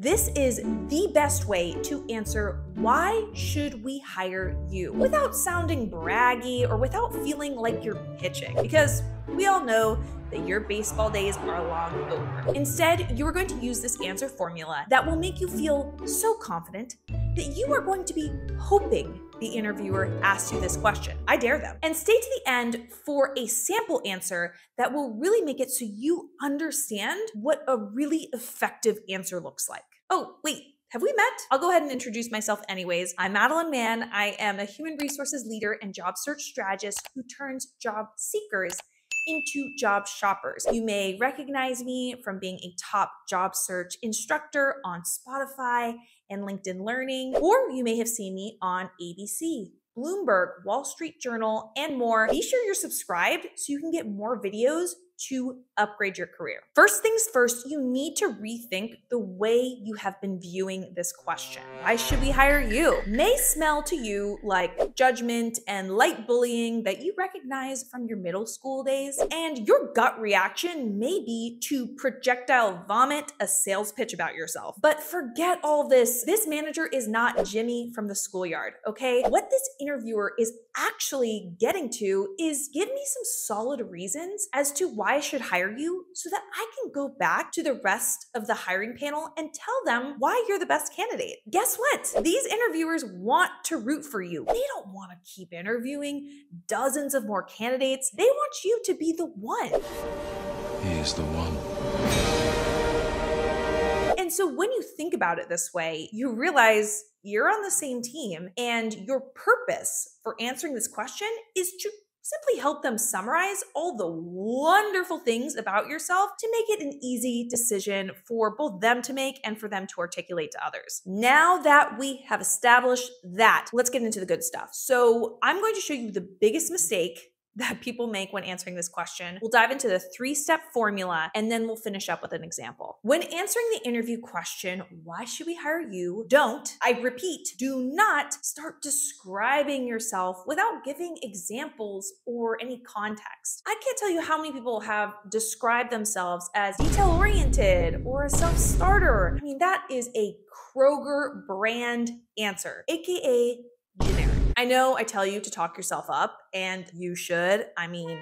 This is the best way to answer why should we hire you without sounding braggy or without feeling like you're pitching, because we all know that your baseball days are long over. Instead, you are going to use this answer formula that will make you feel so confident that you are going to be hoping the interviewer asks you this question. I dare them. And stay to the end for a sample answer that will really make it so you understand what a really effective answer looks like. Oh, wait. Have we met? I'll go ahead and introduce myself anyways. I'm Madeline Mann. I am a human resources leader and job search strategist who turns job seekers into job shoppers. You may recognize me from being a top job search instructor on Spotify and LinkedIn Learning, or you may have seen me on ABC, Bloomberg, Wall Street Journal, and more. Be sure you're subscribed so you can get more videos to upgrade your career. First things first, you need to rethink the way you have been viewing this question. Why should we hire you? May smell to you like judgment and light bullying that you recognize from your middle school days, and your gut reaction may be to projectile vomit a sales pitch about yourself. But forget all this. This manager is not Jimmy from the schoolyard, okay? What this interviewer is actually getting to is give me some solid reasons as to why I should hire you so that I can go back to the rest of the hiring panel and tell them why you're the best candidate. Guess what? These interviewers want to root for you. They don't want to keep interviewing dozens of more candidates. They want you to be the one. He is the one. And so when you think about it this way, you realize you're on the same team, and your purpose for answering this question is to simply help them summarize all the wonderful things about yourself to make it an easy decision for both them to make and for them to articulate to others. Now that we have established that, let's get into the good stuff. So I'm going to show you the biggest mistake that people make when answering this question. We'll dive into the 3-step formula, and then we'll finish up with an example. When answering the interview question, why should we hire you? I repeat, do not start describing yourself without giving examples or any context. I can't tell you how many people have described themselves as detail-oriented or a self-starter. I mean, that is a Kroger brand answer, AKA generic. I know I tell you to talk yourself up, and you should. I mean,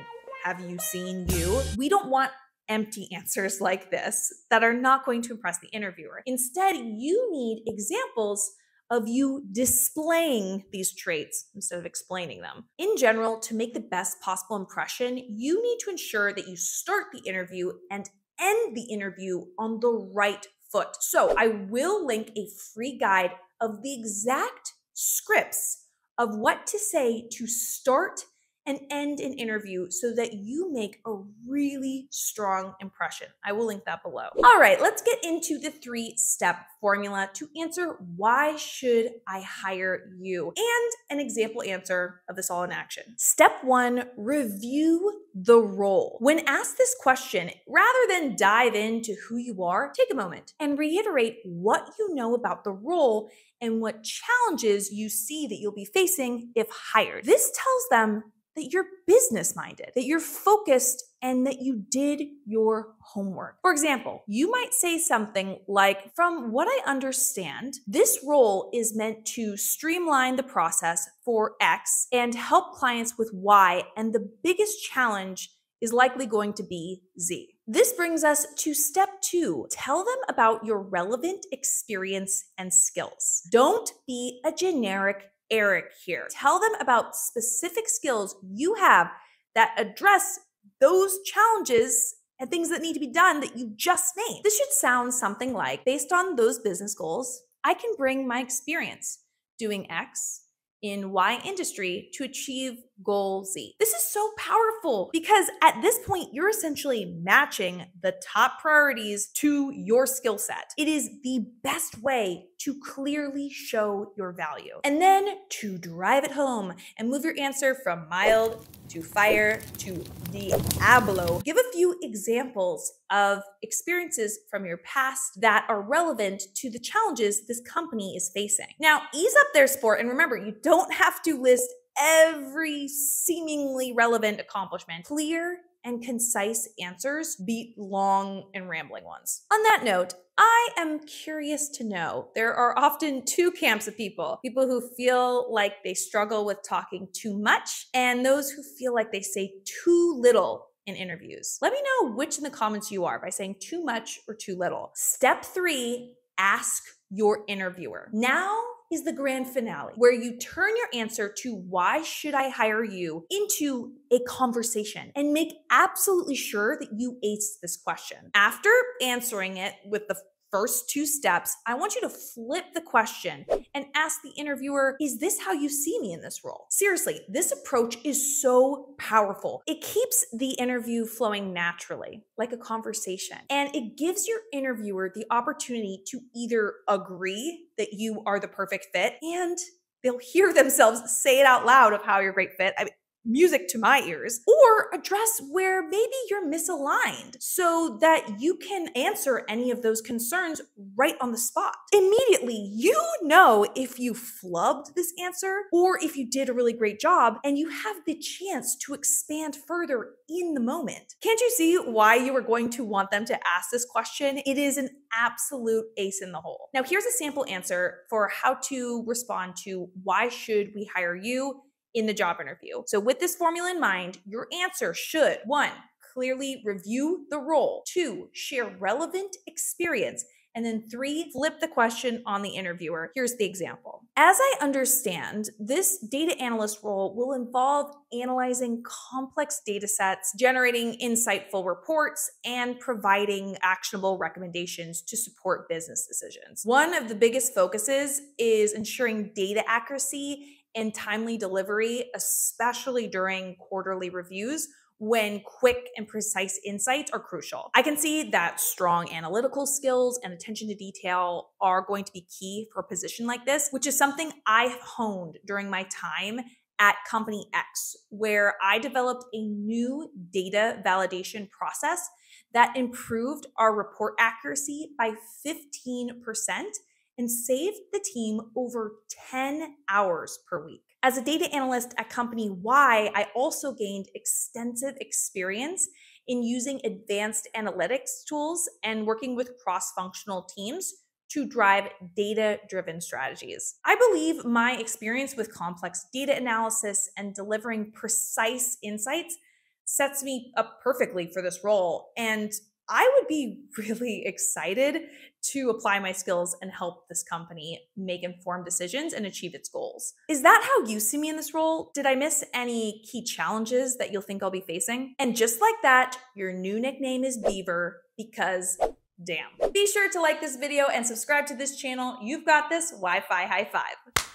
have you seen you? We don't want empty answers like this that are not going to impress the interviewer. Instead, you need examples of you displaying these traits instead of explaining them. In general, to make the best possible impression, you need to ensure that you start the interview and end the interview on the right foot. So I will link a free guide of the exact scripts of what to say to start and end an interview so that you make a really strong impression. I will link that below. All right, let's get into the 3-step formula to answer why should I hire you, and an example answer of this all in action. Step 1, review the role. When asked this question, rather than dive into who you are, take a moment and reiterate what you know about the role and what challenges you see that you'll be facing if hired. This tells them that you're business-minded, that you're focused, and that you did your homework. For example, you might say something like, from what I understand, this role is meant to streamline the process for X and help clients with Y, and the biggest challenge is likely going to be Z. This brings us to step 2. Tell them about your relevant experience and skills. Don't be a generic Eric here. Tell them about specific skills you have that address those challenges and things that need to be done that you just named. This should sound something like, based on those business goals, I can bring my experience doing X in Y industry to achieve goal Z. This is so powerful because at this point, you're essentially matching the top priorities to your skill set. It is the best way to clearly show your value. And then to drive it home and move your answer from mild to fire to Diablo, give a few examples of experiences from your past that are relevant to the challenges this company is facing. Now, ease up their sport, and remember, you don't have to list every seemingly relevant accomplishment. Clear and concise answers beat long and rambling ones. On that note, I am curious to know, there are often two camps of people who feel like they struggle with talking too much, and those who feel like they say too little in interviews. Let me know which in the comments you are by saying too much or too little. Step 3, ask your interviewer. Now is the grand finale, where you turn your answer to "why should I hire you" into a conversation and make absolutely sure that you ace this question. After answering it with the first 2 steps, I want you to flip the question and ask the interviewer, "Is this how you see me in this role?" Seriously, this approach is so powerful. It keeps the interview flowing naturally, like a conversation, and it gives your interviewer the opportunity to either agree that you are the perfect fit, and they'll hear themselves say it out loud of how you're a great fit. I mean, music to my ears, or address where maybe you're misaligned so that you can answer any of those concerns right on the spot. Immediately, you know if you flubbed this answer or if you did a really great job, and you have the chance to expand further in the moment. Can't you see why you are going to want them to ask this question? It is an absolute ace in the hole. Now, here's a sample answer for how to respond to "why should we hire you" in the job interview. So with this formula in mind, your answer should: 1, clearly review the role; 2, share relevant experience; and then 3, flip the question on the interviewer. Here's the example. As I understand, this data analyst role will involve analyzing complex data sets, generating insightful reports, and providing actionable recommendations to support business decisions. One of the biggest focuses is ensuring data accuracy and timely delivery, especially during quarterly reviews when quick and precise insights are crucial. I can see that strong analytical skills and attention to detail are going to be key for a position like this, which is something I have honed during my time at Company X, where I developed a new data validation process that improved our report accuracy by 15% and saved the team over 10 hours per week. As a data analyst at Company Y, I also gained extensive experience in using advanced analytics tools and working with cross-functional teams to drive data-driven strategies. I believe my experience with complex data analysis and delivering precise insights sets me up perfectly for this role, and I would be really excited to apply my skills and help this company make informed decisions and achieve its goals. Is that how you see me in this role? Did I miss any key challenges that you'll think I'll be facing? And just like that, your new nickname is Beaver, because damn. Be sure to like this video and subscribe to this channel. You've got this. Wi-Fi high five.